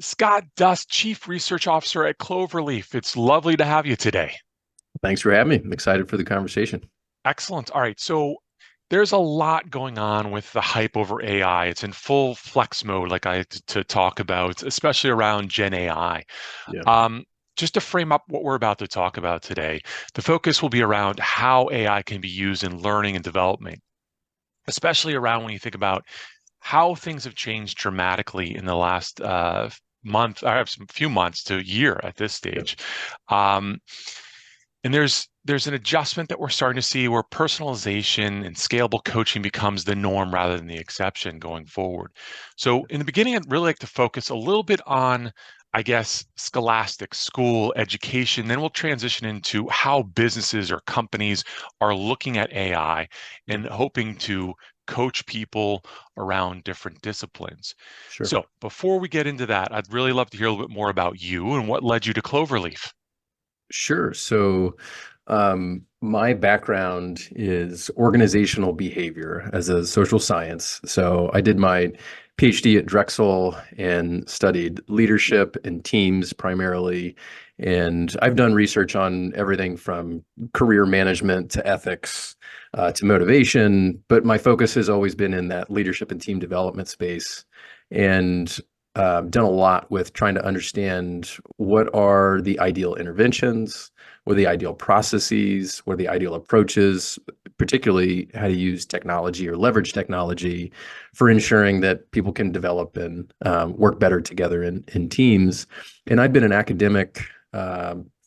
Scott Dust, Chief Research Officer at Cloverleaf. It's lovely to have you today. Thanks for having me. I'm excited for the conversation. Excellent. All right. So there's a lot going on with the hype over AI. It's in full flex mode, like I to talk about, especially around Gen AI. Yeah, Um, just to frame up what we're about to talk about today, the focus will be around how AI can be used in learning and development, especially around when you think about how things have changed dramatically in the last month, I have some few months to a year at this yeah, stage. Um, and there's an adjustment that we're starting to see where personalization and scalable coaching becomes the norm rather than the exception going forward. So in the beginning, I'd really like to focus a little bit on, I guess, scholastic school education. Then we'll transition into how businesses or companies are looking at AI yeah. and hoping to coach people around different disciplines. Sure. So before we get into that, I'd really love to hear a little bit more about you and what led you to Cloverleaf. Sure. My background is organizational behavior as a social science. So, I did my Ph.D. at Drexel and studied leadership and teams primarily. And I've done research on everything from career management to ethics to motivation, but my focus has always been in that leadership and team development space. And done a lot with trying to understand what are the ideal interventions, what are the ideal processes, what are the ideal approaches, particularly how to use technology or leverage technology for ensuring that people can develop and work better together in teams. And I've been an academic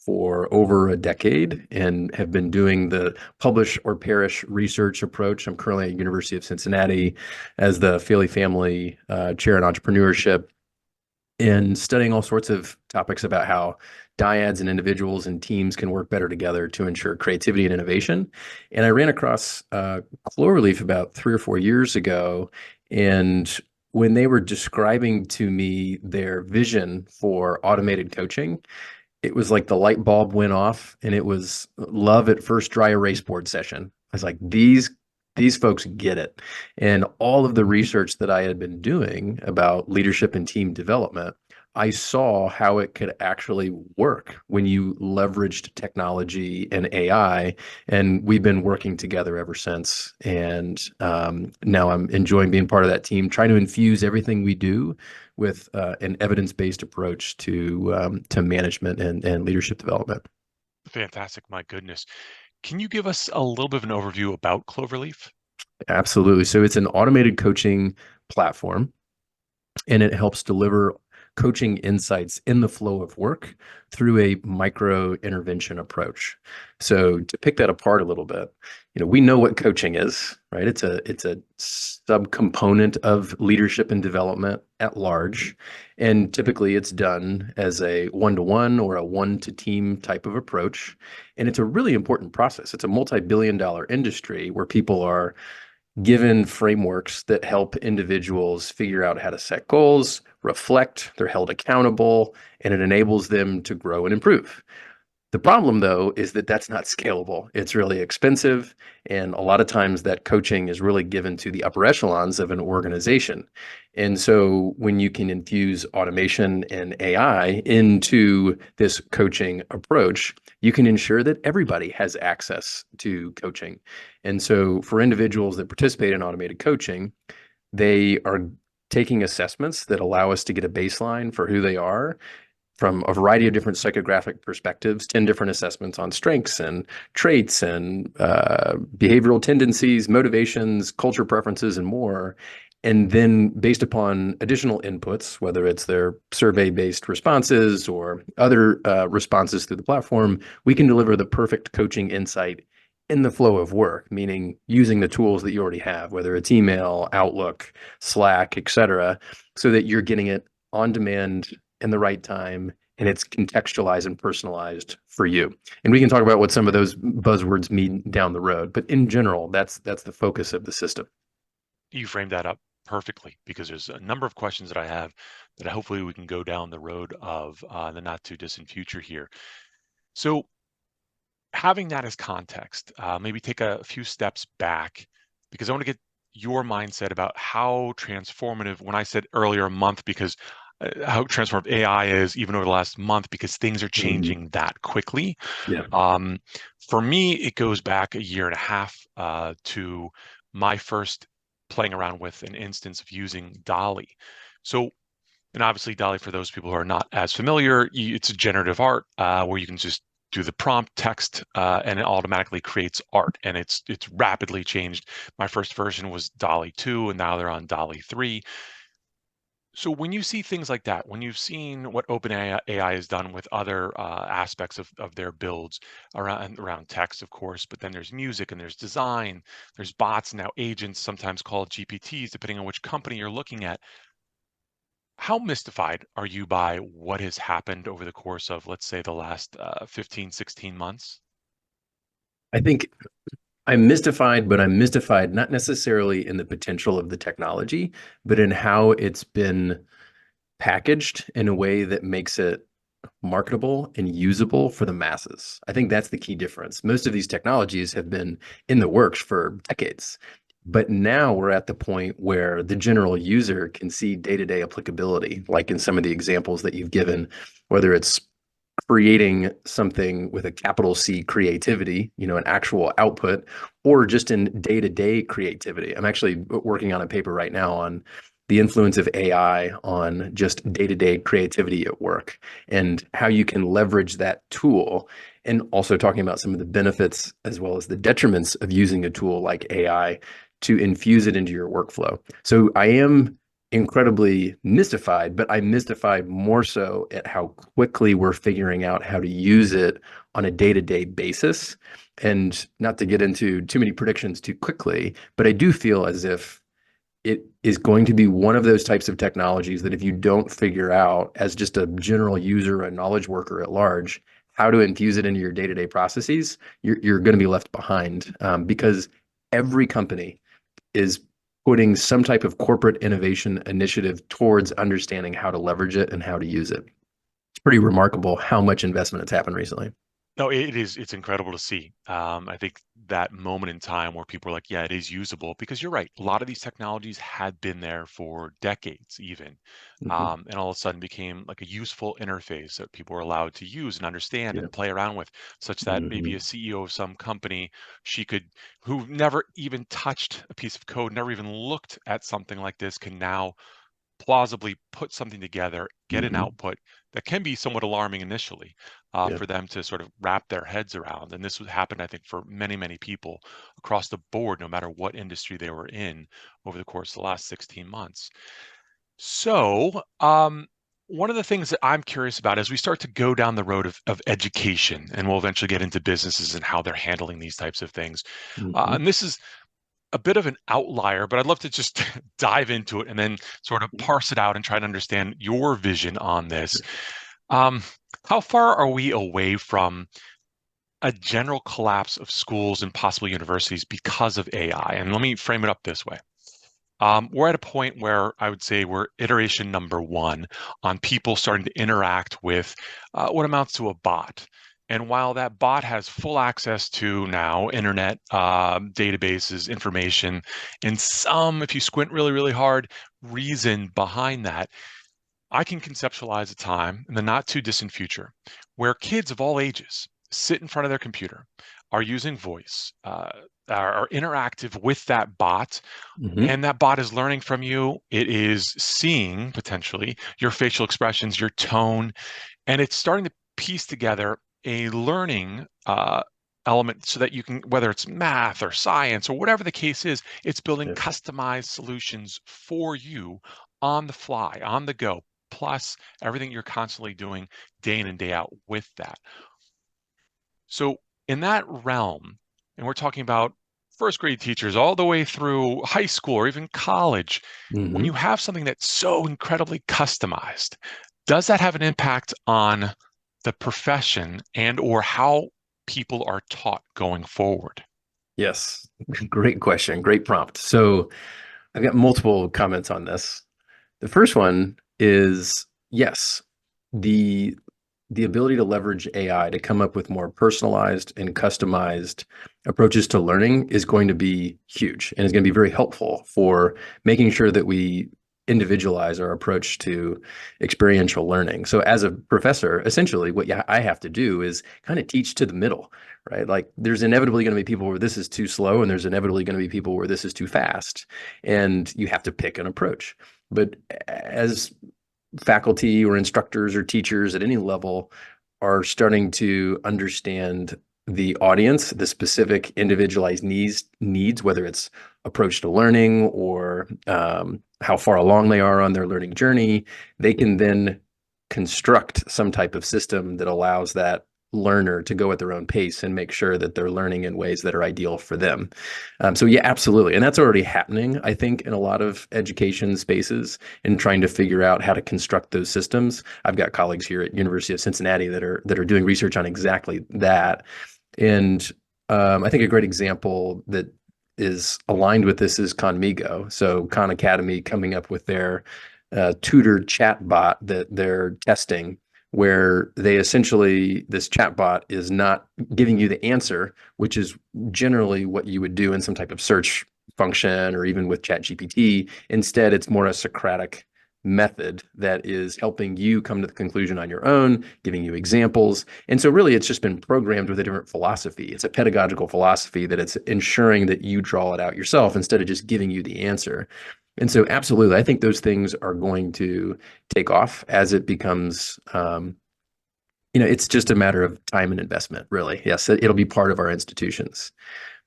for over a decade and have been doing the publish or perish research approach. I'm currently at University of Cincinnati as the Fealy Family Chair in Entrepreneurship and studying all sorts of topics about how dyads and individuals and teams can work better together to ensure creativity and innovation. And I ran across Cloverleaf about 3 or 4 years ago. And when they were describing to me their vision for automated coaching, it was like the light bulb went off and it was love at first dry erase board session. I was like, these folks get it. And all of the research that I had been doing about leadership and team development, I saw how it could actually work when you leveraged technology and AI. And we've been working together ever since. And now I'm enjoying being part of that team, trying to infuse everything we do with an evidence-based approach to management and leadership development. Fantastic. My goodness. Can you give us a little bit of an overview about Cloverleaf? Absolutely. So it's an automated coaching platform and it helps deliver coaching insights in the flow of work through a micro intervention approach. So to pick that apart a little bit, we know what coaching is, right? It's a subcomponent of leadership and development at large. And typically it's done as a one-to-one or a one-to-team type of approach. And it's a really important process. It's a multi-billion dollar industry where people are given frameworks that help individuals figure out how to set goals, reflect, they're held accountable, and it enables them to grow and improve. The problem, though, is that that's not scalable. It's really expensive. And a lot of times that coaching is really given to the upper echelons of an organization. And so when you can infuse automation and AI into this coaching approach, you can ensure that everybody has access to coaching. And so for individuals that participate in automated coaching, they are taking assessments that allow us to get a baseline for who they are from a variety of different psychographic perspectives, 10 different assessments on strengths and traits and behavioral tendencies, motivations, culture preferences, and more. And then based upon additional inputs, whether it's their survey-based responses or other responses through the platform, we can deliver the perfect coaching insight in the flow of work, meaning using the tools that you already have, whether it's email, Outlook, Slack, et cetera, so that you're getting it on demand in the right time and it's contextualized and personalized for you. And we can talk about what some of those buzzwords mean down the road, but in general, that's the focus of the system. You framed that up perfectly because there's a number of questions that I have that hopefully we can go down the road of the not too distant future here. So having that as context, maybe take a few steps back because I want to get your mindset about how transformative, when I said earlier a month, because how transformative AI is even over the last month because things are Mhm. changing that quickly. Yeah. Um, for me, it goes back a year and a half to my first playing around with an instance of using Dolly. So, and obviously Dolly, for those people who are not as familiar, it's a generative art where you can just do the prompt text and it automatically creates art, and it's rapidly changed. My first version was Dolly 2, and now they're on Dolly 3. So when you see things like that, when you've seen what OpenAI has done with other aspects of their builds around text, of course, but then there's music and there's design, there's bots now, agents, sometimes called GPTs, depending on which company you're looking at. How mystified are you by what has happened over the course of, let's say, the last 15, 16 months? I think I'm mystified, but I'm mystified not necessarily in the potential of the technology, but in how it's been packaged in a way that makes it marketable and usable for the masses. I think that's the key difference. Most of these technologies have been in the works for decades, but now we're at the point where the general user can see day-to-day applicability, like in some of the examples that you've given, whether it's creating something with a capital C creativity, an actual output, or just in day-to-day creativity. I'm actually working on a paper right now on the influence of AI on just day-to-day creativity at work and how you can leverage that tool, and also talking about some of the benefits as well as the detriments of using a tool like AI to infuse it into your workflow. So I am incredibly mystified, but I'm mystified more so at how quickly we're figuring out how to use it on a day-to-day basis. And not to get into too many predictions too quickly, but I do feel as if it is going to be one of those types of technologies that if you don't figure out as just a general user, a knowledge worker at large, how to infuse it into your day-to-day processes, you're going to be left behind because every company is putting some type of corporate innovation initiative towards understanding how to leverage it and how to use it. It's pretty remarkable how much investment has happened recently. No, it is. It's incredible to see. I think that moment in time where people are like, yeah, it is usable, because you're right. A lot of these technologies had been there for decades, even, Mhm. and all of a sudden became like a useful interface that people were allowed to use and understand Yeah. and play around with, such that maybe a Mhm. CEO of some company, she could, who never even touched a piece of code, never even looked at something like this, can now plausibly put something together, get an Mhm. output that can be somewhat alarming initially Yeah. for them to sort of wrap their heads around. And this would happen, I think, for many, many people across the board, no matter what industry they were in over the course of the last 16 months. So, one of the things that I'm curious about as we start to go down the road of education, and we'll eventually get into businesses and how they're handling these types of things. Mhm. And this is a bit of an outlier, but I'd love to just dive into it and then sort of parse it out and try to understand your vision on this. Um, how far are we away from a general collapse of schools and possibly universities because of AI? And let me frame it up this way. We're at a point where I would say we're iteration number one on people starting to interact with what amounts to a bot. And while that bot has full access to now internet databases, information, and some, if you squint really, really hard, reason behind that, I can conceptualize a time in the not too distant future where kids of all ages sit in front of their computer, are using voice, are interactive with that bot, Mhm. and that bot is learning from you. It is seeing potentially your facial expressions, your tone, and it's starting to piece together a learning element so that you can, whether it's math or science or whatever the case is, it's building Yeah. customized solutions for you on the fly, on the go, plus everything you're constantly doing day in and day out with that. So, in that realm, and we're talking about first grade teachers all the way through high school or even college, when you Mhm. have something that's so incredibly customized, does that have an impact on the profession and or how people are taught going forward? Yes. Great question. Great prompt. So I've got multiple comments on this. The first one is yes, the the ability to leverage AI to come up with more personalized and customized approaches to learning is going to be huge and is going to be very helpful for making sure that we individualize our approach to experiential learning. So as a professor, essentially what I have to do is kind of teach to the middle, right? Like there's inevitably going to be people where this is too slow and there's inevitably going to be people where this is too fast. And you have to pick an approach. But as faculty or instructors or teachers at any level are starting to understand the audience, the specific individualized needs, whether it's approach to learning or how far along they are on their learning journey, they can then construct some type of system that allows that learner to go at their own pace and make sure that they're learning in ways that are ideal for them. So yeah, absolutely. And that's already happening, I think, in a lot of education spaces and trying to figure out how to construct those systems. I've got colleagues here at University of Cincinnati that are doing research on exactly that. And I think a great example that is aligned with this is Conmigo. So Khan Academy coming up with their tutored chat bot that they're testing, where they essentially, this chatbot is not giving you the answer, which is generally what you would do in some type of search function or even with ChatGPT. Instead, it's more a Socratic method that is helping you come to the conclusion on your own, giving you examples. And so really it's just been programmed with a different philosophy. It's a pedagogical philosophy that it's ensuring that you draw it out yourself instead of just giving you the answer. And so absolutely, I think those things are going to take off as it becomes, it's just a matter of time and investment, really. Yes, it'll be part of our institutions.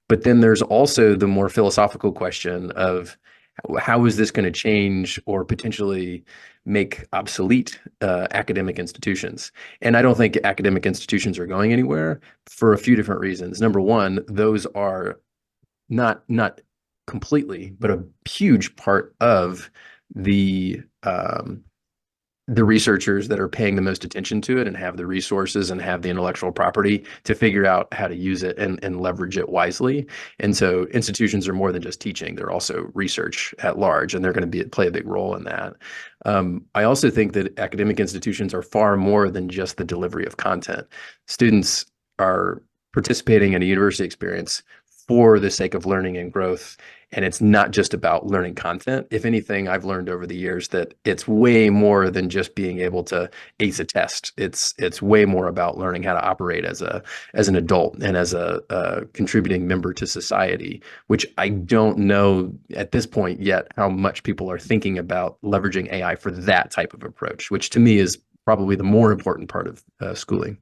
But then there's also the more philosophical question of how is this going to change or potentially make obsolete academic institutions? And I don't think academic institutions are going anywhere for a few different reasons. Number one, those are not completely, but a huge part of the researchers that are paying the most attention to it and have the resources and have the intellectual property to figure out how to use it and leverage it wisely. And so institutions are more than just teaching; they're also research at large, and they're going to play a big role in that. I also think that academic institutions are far more than just the delivery of content. Students are participating in a university experience for the sake of learning and growth. And it's not just about learning content. If anything, I've learned over the years that it's way more than just being able to ace a test. It's way more about learning how to operate as an adult and as a contributing member to society, which I don't know at this point yet how much people are thinking about leveraging AI for that type of approach, which to me is probably the more important part of schooling.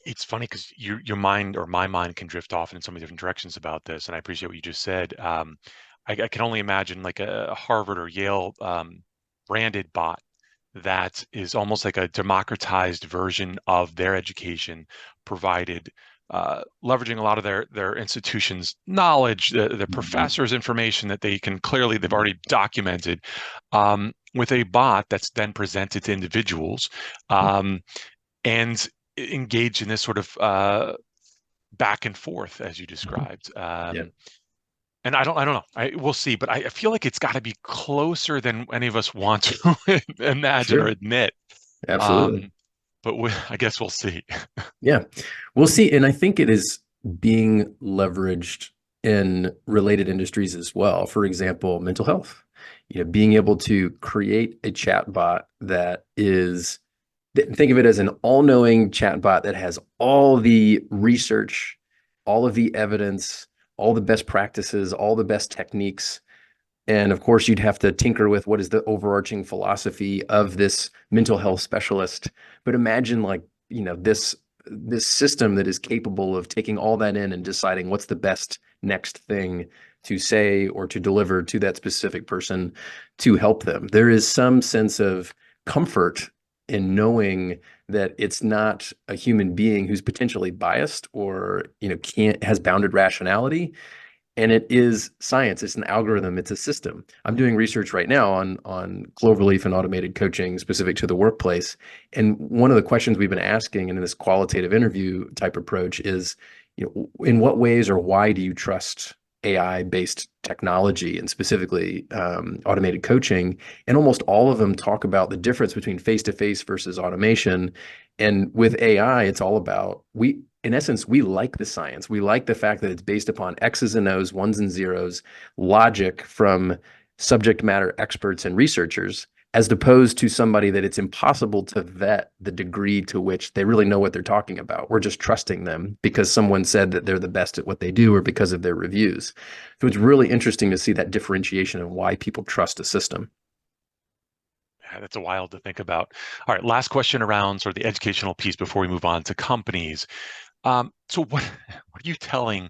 It's funny because your mind or my mind can drift off in so many different directions about this, and I appreciate what you just said. I can only imagine like a Harvard or Yale branded bot that is almost like a democratized version of their education, provided leveraging a lot of their institution's knowledge, the professors' information that they've already documented, with a bot that's then presented to individuals, and engage in this sort of back and forth as you described. Yeah. And I don't know. We'll see, but I feel like it's got to be closer than any of us want to imagine or Sure. admit. Absolutely. But I guess we'll see. Yeah, we'll see. And I think it is being leveraged in related industries as well. For example, mental health. Being able to create a chat bot that is, think of it as an all-knowing chat bot that has all the research, all of the evidence, all the best practices, all the best techniques. And of course, you'd have to tinker with what is the overarching philosophy of this mental health specialist. But imagine this system that is capable of taking all that in and deciding what's the best next thing to say or to deliver to that specific person to help them. There is some sense of comfort in knowing that it's not a human being who's potentially biased or has bounded rationality. And it is science. It's an algorithm. It's a system. I'm doing research right now on Cloverleaf and automated coaching specific to the workplace. And one of the questions we've been asking in this qualitative interview type approach is, in what ways or why do you trust AI-based technology and specifically automated coaching? And almost all of them talk about the difference between face-to-face versus automation. And with AI, it's all about in essence, we like the science. We like the fact that it's based upon X's and O's, ones and zeros, logic from subject matter experts and researchers, as opposed to somebody that it's impossible to vet the degree to which they really know what they're talking about. We're just trusting them because someone said that they're the best at what they do or because of their reviews. So it's really interesting to see that differentiation and why people trust a system. Yeah, that's a wild to think about. All right, last question around sort of the educational piece before we move on to companies. So what are you telling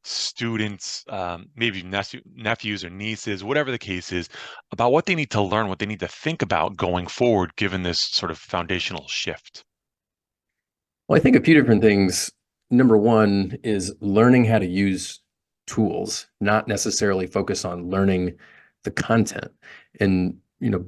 students, maybe nephews or nieces, whatever the case is, about what they need to learn, what they need to think about going forward, given this sort of foundational shift? Well, I think a few different things. Number one is learning how to use tools, not necessarily focus on learning the content. And,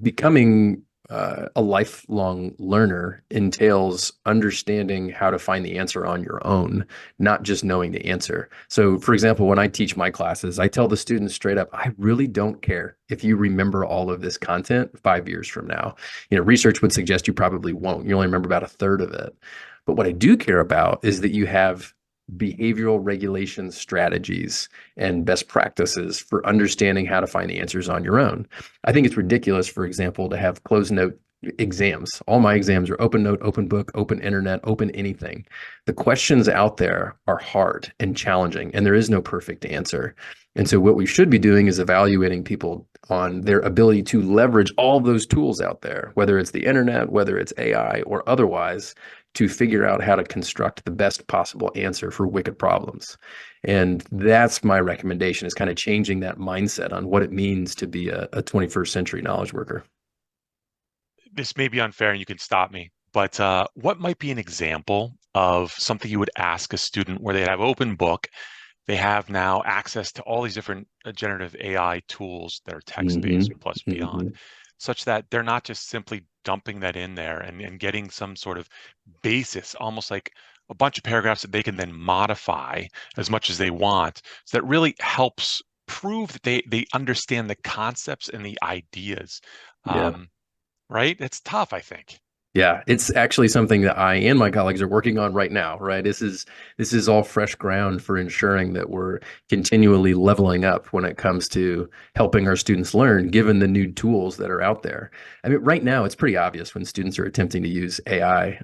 becoming a lifelong learner entails understanding how to find the answer on your own, not just knowing the answer. So, for example, when I teach my classes, I tell the students straight up, I really don't care if you remember all of this content 5 years from now. Research would suggest you probably won't. You only remember about a third of it. But what I do care about is that you have behavioral regulation strategies and best practices for understanding how to find the answers on your own. I think it's ridiculous, for example, to have closed note exams. All my exams are open note, open book, open internet, open anything. The questions out there are hard and challenging, and there is no perfect answer. And so what we should be doing is evaluating people on their ability to leverage all those tools out there, whether it's the internet, whether it's AI or otherwise, to figure out how to construct the best possible answer for wicked problems. And that's my recommendation, is kind of changing that mindset on what it means to be a 21st century knowledge worker. This may be unfair and you can stop me, but what might be an example of something you would ask a student where they have open book, they have now access to all these different generative AI tools that are text-based Mm-hmm. plus beyond, Mm-hmm. such that they're not just simply dumping that in there and getting some sort of basis, almost like a bunch of paragraphs that they can then modify as much as they want. So that really helps prove that they understand the concepts and the ideas. Yeah. Right? It's tough, I think. Yeah, it's actually something that I and my colleagues are working on right now, right? This is all fresh ground for ensuring that we're continually leveling up when it comes to helping our students learn, given the new tools that are out there. I mean, right now it's pretty obvious when students are attempting to use AI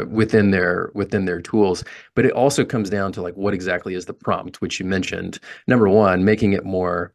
within their tools, but it also comes down to like what exactly is the prompt, which you mentioned. Number one, making it more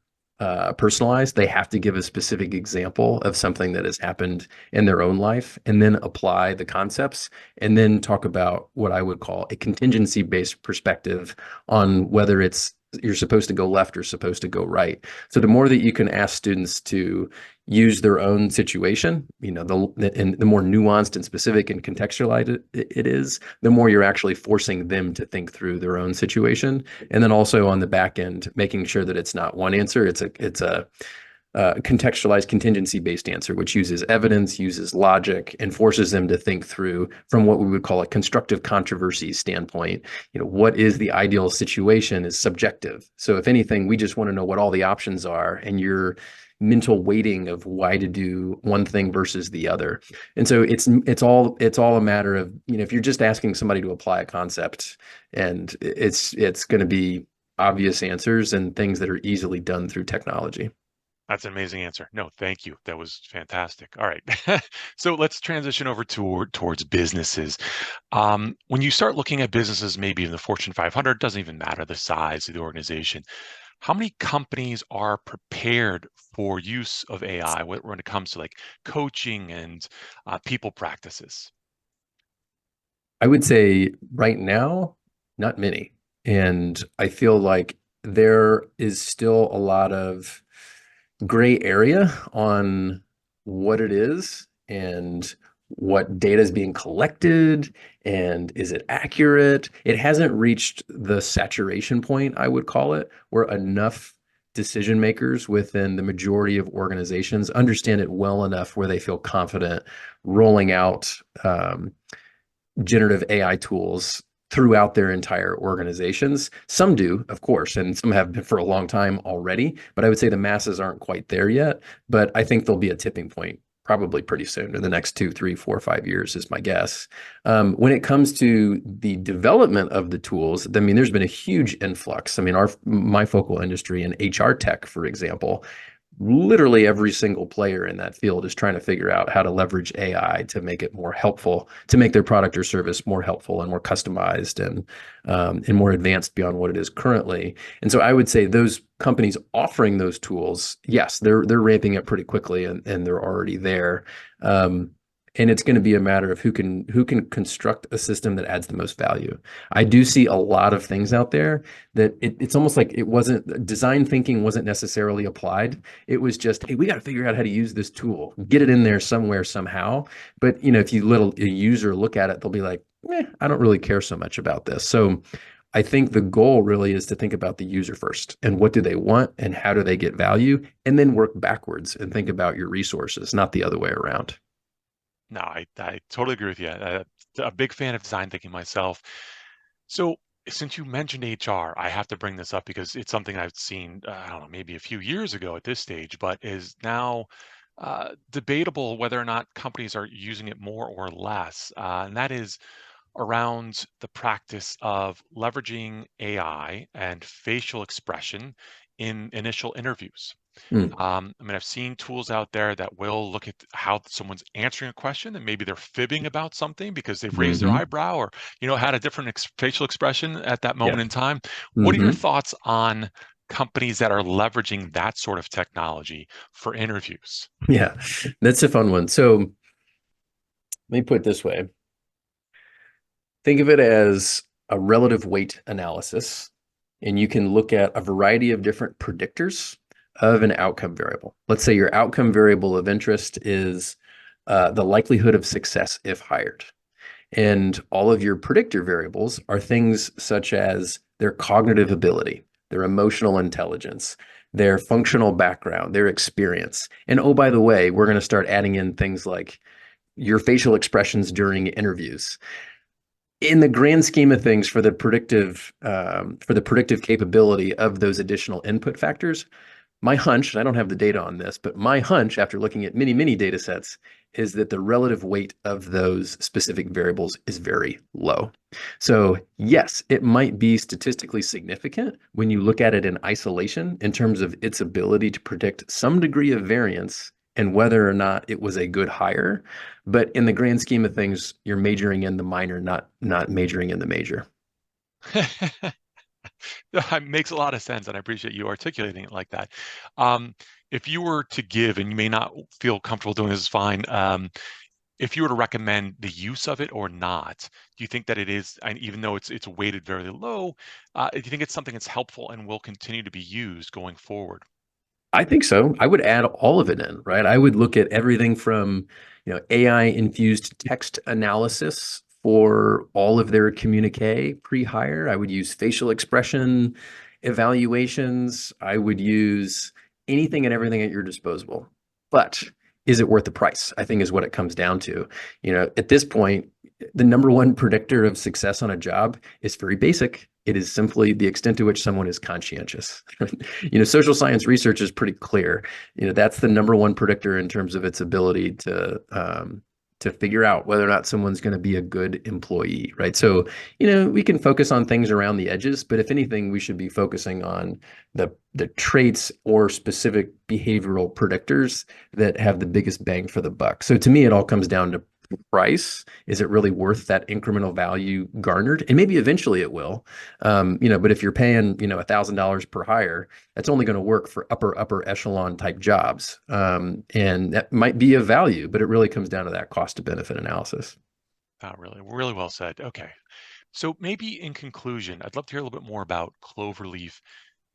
personalized. They have to give a specific example of something that has happened in their own life and then apply the concepts and then talk about what I would call a contingency-based perspective on whether it's you're supposed to go left or supposed to go right. So the more that you can ask students to use their own situation, and the more nuanced and specific and contextualized it is, the more you're actually forcing them to think through their own situation. And then also on the back end, making sure that it's not one answer, it's a contextualized contingency-based answer, which uses evidence, uses logic, and forces them to think through from what we would call a constructive controversy standpoint. What is the ideal situation is subjective. So if anything, we just want to know what all the options are and your mental weighting of why to do one thing versus the other. And so it's all a matter of, if you're just asking somebody to apply a concept, and it's going to be obvious answers and things that are easily done through technology. That's an amazing answer. No, thank you. That was fantastic. All right. So let's transition over towards businesses. When you start looking at businesses, maybe in the Fortune 500, doesn't even matter the size of the organization. How many companies are prepared for use of AI when it comes to like coaching and people practices? I would say right now, not many. And I feel like there is still a lot of gray area on what it is and what data is being collected and is it accurate. It hasn't reached the saturation point, I would call it, where enough decision makers within the majority of organizations understand it well enough where they feel confident rolling out generative AI tools throughout their entire organizations. Some do, of course, and some have been for a long time already, but I would say the masses aren't quite there yet. But I think there'll be a tipping point probably pretty soon, in the next 2, 3, 4, 5 years is my guess. When it comes to the development of the tools, I mean, there's been a huge influx. I mean, my focal industry in HR tech, for example, literally every single player in that field is trying to figure out how to leverage AI to make it more helpful, to make their product or service more helpful and more customized and more advanced beyond what it is currently. And so I would say those companies offering those tools, yes, they're ramping up pretty quickly and they're already there. And it's going to be a matter of who can construct a system that adds the most value. I do see a lot of things out there that it's almost like it wasn't design thinking wasn't necessarily applied. It was just, hey, we got to figure out how to use this tool, get it in there somewhere somehow. But if you let a user look at it, they'll be like, I don't really care so much about this. So I think the goal really is to think about the user first and what do they want and how do they get value, and then work backwards and think about your resources, not the other way around. No, I totally agree with you. A big fan of design thinking myself. So since you mentioned HR, I have to bring this up because it's something I've seen, I don't know, maybe a few years ago at this stage, but is now debatable whether or not companies are using it more or less. And that is around the practice of leveraging AI and facial expression in initial interviews. Mm. I mean, I've seen tools out there that will look at how someone's answering a question and maybe they're fibbing about something because they've raised their Hmm. eyebrow or, had a different facial expression at that Yeah. moment in time. What are your Hmm. thoughts on companies that are leveraging that sort of technology for interviews? Yeah. That's a fun one. So let me put it this way. Think of it as a relative weight analysis, and you can look at a variety of different predictors of an outcome variable. Let's say your outcome variable of interest is the likelihood of success if hired. And all of your predictor variables are things such as their cognitive ability, their emotional intelligence, their functional background, their experience. And oh, by the way, we're going to start adding in things like your facial expressions during interviews. In the grand scheme of things, for the predictive capability of those additional input factors, my hunch, and I don't have the data on this, but my hunch after looking at many, many data sets is that the relative weight of those specific variables is very low. So yes, it might be statistically significant when you look at it in isolation in terms of its ability to predict some degree of variance and whether or not it was a good hire. But in the grand scheme of things, you're majoring in the minor, not majoring in the major. That makes a lot of sense, and I appreciate you articulating it like that. Um, if you were to give, and you may not feel comfortable doing this, is fine. If you were to recommend the use of it or not, do you think that it is, and even though it's weighted very low, do you think it's something that's helpful and will continue to be used going forward? I think so. I would add all of it in, right? I would look at everything from, AI infused text analysis for all of their communique pre-hire. I would use facial expression evaluations. I would use anything and everything at your disposal. But is it worth the price? I think is what it comes down to. At this point, the number one predictor of success on a job is very basic. It is simply the extent to which someone is conscientious. Social science research is pretty clear. That's the number one predictor in terms of its ability to figure out whether or not someone's going to be a good employee, right? So, we can focus on things around the edges, but if anything, we should be focusing on the traits or specific behavioral predictors that have the biggest bang for the buck. So to me, it all comes down to price. Is it really worth that incremental value garnered? And maybe eventually it will. But if you're paying, $1,000 per hire, that's only going to work for upper echelon type jobs. And that might be of value, but it really comes down to that cost to benefit analysis. Really, really well said. Okay. So maybe in conclusion, I'd love to hear a little bit more about Cloverleaf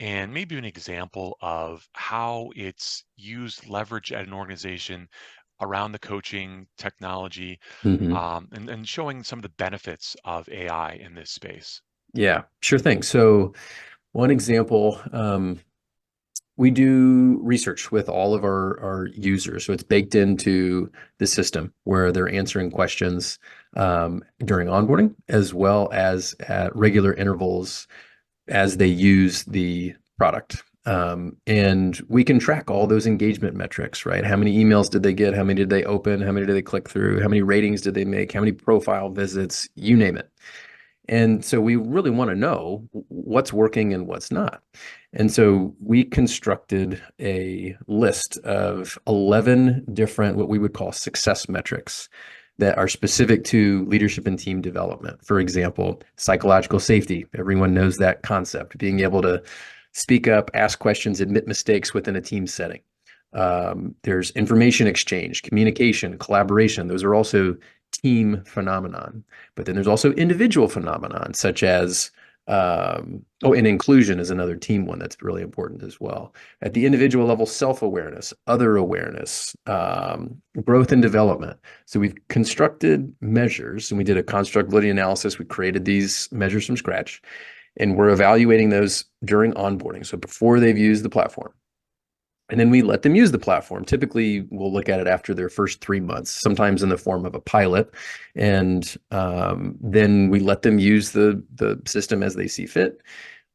and maybe an example of how it's used leverage at an organization around the coaching technology, Hmm. and showing some of the benefits of AI in this space. Yeah, sure thing. So one example, we do research with all of our users. So it's baked into the system where they're answering questions during onboarding, as well as at regular intervals as they use the product. And we can track all those engagement metrics, right? How many emails did they get? How many did they open? How many did they click through? How many ratings did they make? How many profile visits? You name it. And so we really want to know what's working and what's not. And so we constructed a list of 11 different, what we would call success metrics that are specific to leadership and team development. For example, psychological safety. Everyone knows that concept, being able to speak up, ask questions, admit mistakes within a team setting. There's information exchange, communication, collaboration. Those are also team phenomenon. But then there's also individual phenomenon, such as and inclusion is another team one that's really important as well. At the individual level, self-awareness, other awareness, growth and development. So we've constructed measures, and we did a construct validity analysis. We created these measures from scratch, and we're evaluating those during onboarding. So before they've used the platform. And then we let them use the platform. Typically, we'll look at it after their first 3 months, sometimes in the form of a pilot. And then we let them use the system as they see fit.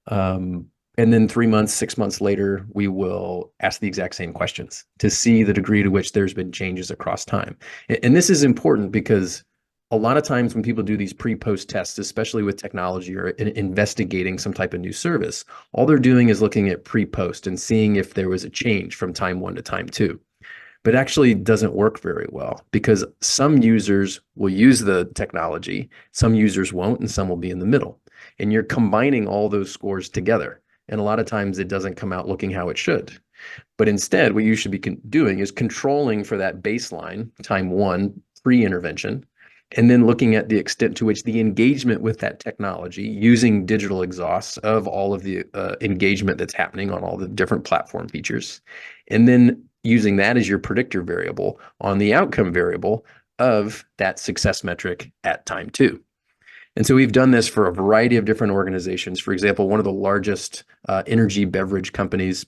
And then 3 months, 6 months later, we will ask the exact same questions to see the degree to which there's been changes across time. And this is important because a lot of times when people do these pre-post tests, especially with technology or investigating some type of new service, all they're doing is looking at pre-post and seeing if there was a change from time one to time two. But actually doesn't work very well because some users will use the technology, some users won't, and some will be in the middle. And you're combining all those scores together. And a lot of times it doesn't come out looking how it should. But instead, what you should be doing is controlling for that baseline, time one, pre-intervention, and then looking at the extent to which the engagement with that technology using digital exhausts of all of the engagement that's happening on all the different platform features, and then using that as your predictor variable on the outcome variable of that success metric at time two. And so we've done this for a variety of different organizations. For example, one of the largest energy beverage companies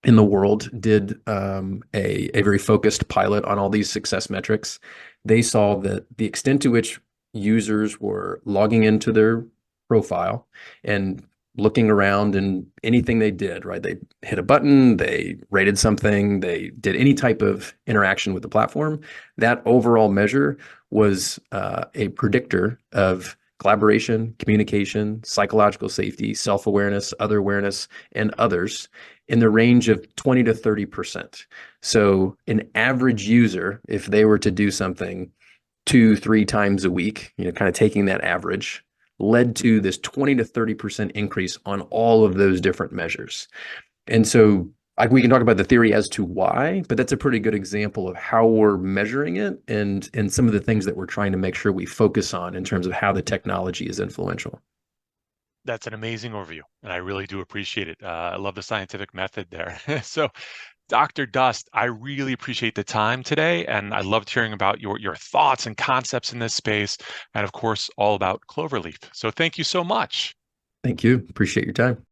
in the world did a very focused pilot on all these success metrics. They saw that the extent to which users were logging into their profile and looking around and anything they did, right? They hit a button, they rated something, they did any type of interaction with the platform. That overall measure was a predictor of collaboration, communication, psychological safety, self-awareness, other awareness, and others in the range of 20 to 30%. So an average user, if they were to do something 2-3 times a week, kind of taking that average, led to this 20 to 30% increase on all of those different measures. And so we can talk about the theory as to why, but that's a pretty good example of how we're measuring it and some of the things that we're trying to make sure we focus on in terms of how the technology is influential. That's an amazing overview, and I really do appreciate it. I love the scientific method there. So, Dr. Dust, I really appreciate the time today, and I loved hearing about your thoughts and concepts in this space, and of course, all about Cloverleaf. So thank you so much. Thank you. Appreciate your time.